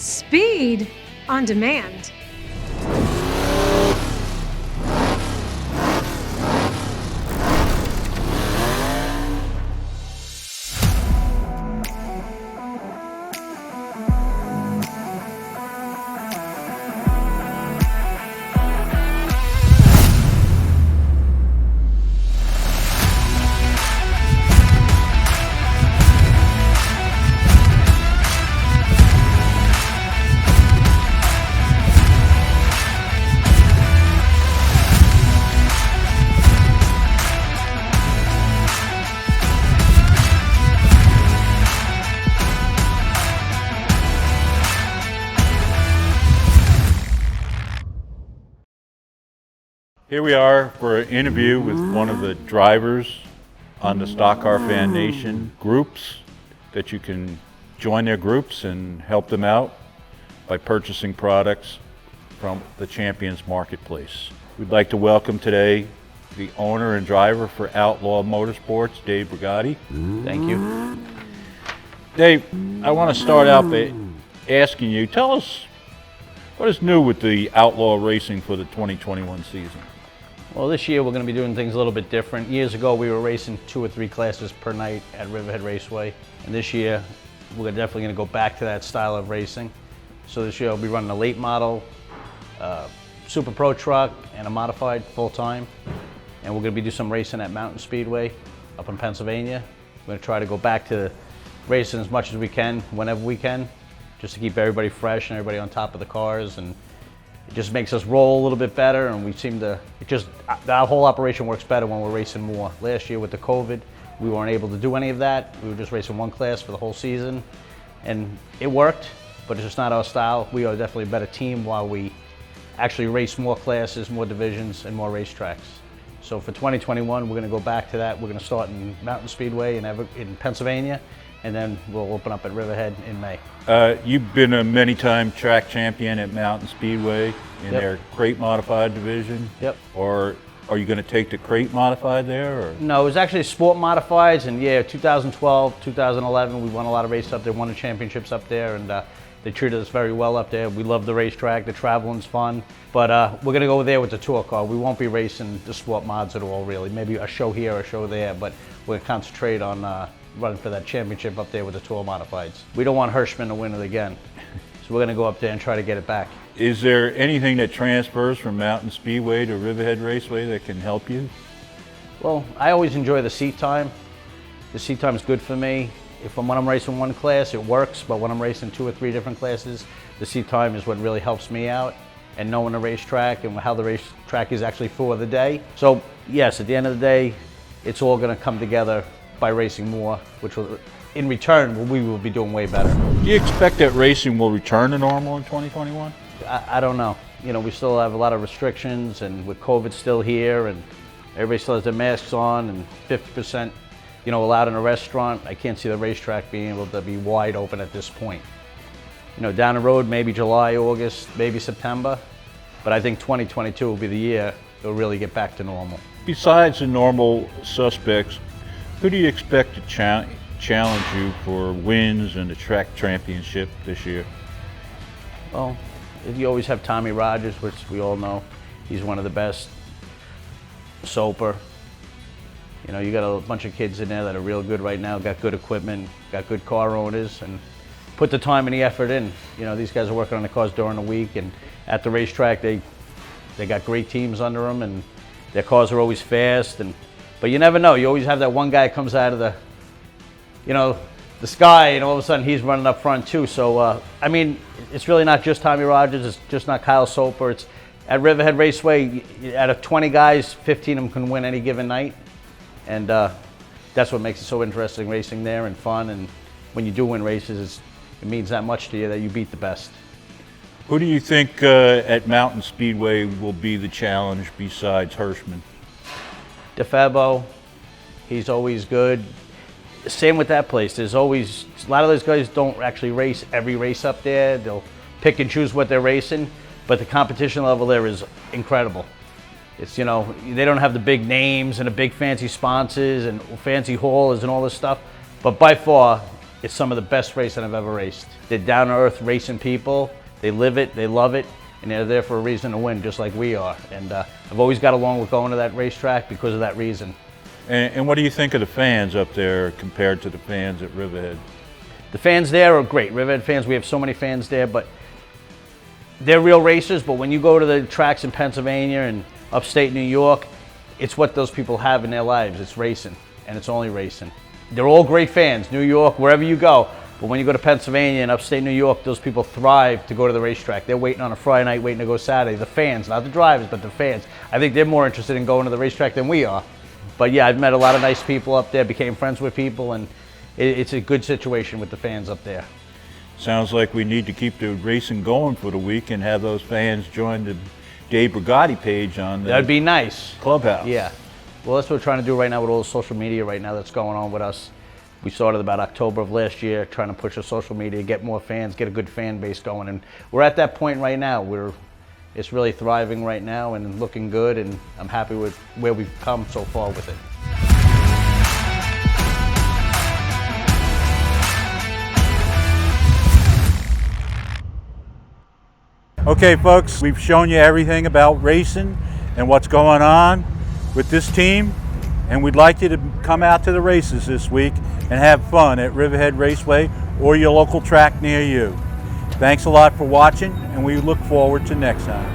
Speed on demand. Here we are for an interview with one of the drivers on the Stock Car Fan Nation groups, that you can join their groups and help them out by purchasing products from the Champions Marketplace. We'd like to welcome today the owner and driver for Outlaw Motorsports, Dave Brigati. Thank you. Dave, I want to start out by asking you, tell us what is new with the Outlaw Racing for the 2021 season? Well, this year we're going to be doing things a little bit different. Years ago we were racing 2 or 3 classes per night at Riverhead Raceway, and this year we're definitely going to go back to that style of racing. So this year we'll be running a late model, Super Pro truck, and a modified full-time, and we're going to be doing some racing at Mountain Speedway up in Pennsylvania. We're going to try to go back to racing as much as we can, whenever we can, just to keep everybody fresh and everybody on top of the cars, and it just makes us roll a little bit better, and we seem to, our whole operation works better when we're racing more. Last year with the COVID, we weren't able to do any of that. We were just racing one class for the whole season, and it worked, but it's just not our style. We are definitely a better team while we actually race more classes, more divisions, and more racetracks. So for 2021, we're gonna go back to that. We're gonna start in Mountain Speedway in Pennsylvania, and then we'll open up at Riverhead in May. You've been a many-time track champion at Mountain Speedway in their crate modified division. Yep. Or are you going to take the crate modified there? Or? No, it was actually sport modifieds, and yeah, 2012, 2011, we won a lot of races up there, won the championships up there, and they treated us very well up there. We love the racetrack, the traveling's fun, but we're going to go there with the tour car. We won't be racing the sport mods at all, really. Maybe a show here, a show there, but we're going to concentrate on running for that championship up there with the tour modifieds. We don't want Hirschman to win it again, so we're going to go up there and try to get it back. Is there anything that transfers from Mountain Speedway to Riverhead Raceway that can help you? Well, I always enjoy the seat time. The seat time is good for me. When I'm racing one class, it works, but when I'm racing 2 or 3 different classes, the seat time is what really helps me out, and knowing the racetrack and how the racetrack is actually for the day. So yes, at the end of the day, it's all going to come together by racing more, which will, in return, we will be doing way better. Do you expect that racing will return to normal in 2021? I don't know. You know, we still have a lot of restrictions, and with COVID still here, and everybody still has their masks on, and 50%, you know, allowed in a restaurant. I can't see the racetrack being able to be wide open at this point. You know, down the road, maybe July, August, maybe September, but I think 2022 will be the year it'll really get back to normal. Besides the normal suspects, who do you expect to challenge you for wins in the track championship this year? Well, you always have Tommy Rogers, which we all know. He's one of the best. Soper. You know, you got a bunch of kids in there that are real good right now, got good equipment, got good car owners, and put the time and the effort in. You know, these guys are working on the cars during the week, and at the racetrack, they got great teams under them, and their cars are always fast. But you never know. You always have that one guy that comes out of the sky, and all of a sudden he's running up front too. So, I mean, it's really not just Tommy Rogers. It's just not Kyle Soper. It's at Riverhead Raceway, out of 20 guys, 15 of them can win any given night. And that's what makes it so interesting racing there and fun. And when you do win races, it means that much to you that you beat the best. Who do you think at Mountain Speedway will be the challenge besides Hirschman? DeFebo, he's always good. Same with that place. There's always, a lot of those guys don't actually race every race up there. They'll pick and choose what they're racing, but the competition level there is incredible. It's, you know, they don't have the big names and the big fancy sponsors and fancy haulers and all this stuff, but by far, It's some of the best racing I've ever raced. They're down-to-earth racing people. They live it, they love it, and they're there for a reason to win, just like we are. And I've always got along with going to that racetrack because of that reason. And what do you think of the fans up there compared to the fans at Riverhead? The fans there are great. Riverhead fans, we have so many fans there, but they're real racers. But when you go to the tracks in Pennsylvania and upstate New York, it's what those people have in their lives. It's racing, and it's only racing. They're all great fans, New York, wherever you go. But when you go to Pennsylvania and upstate New York, those people thrive to go to the racetrack. They're waiting on a Friday night, waiting to go Saturday. The fans, not the drivers, but the fans. I think they're more interested in going to the racetrack than we are. But yeah, I've met a lot of nice people up there, became friends with people, and it's a good situation with the fans up there. Sounds like we need to keep the racing going for the week and have those fans join the Dave Brigati page on the That'd be nice. clubhouse. Yeah. Well, that's what we're trying to do right now with all the social media right now that's going on with us. We started about October of last year trying to push our social media, get more fans, get a good fan base going. And we're at that point right now. It's really thriving right now and looking good, and I'm happy with where we've come so far with it. Okay, folks, we've shown you everything about racing and what's going on with this team, and we'd like you to come out to the races this week and have fun at Riverhead Raceway or your local track near you. Thanks a lot for watching, and we look forward to next time.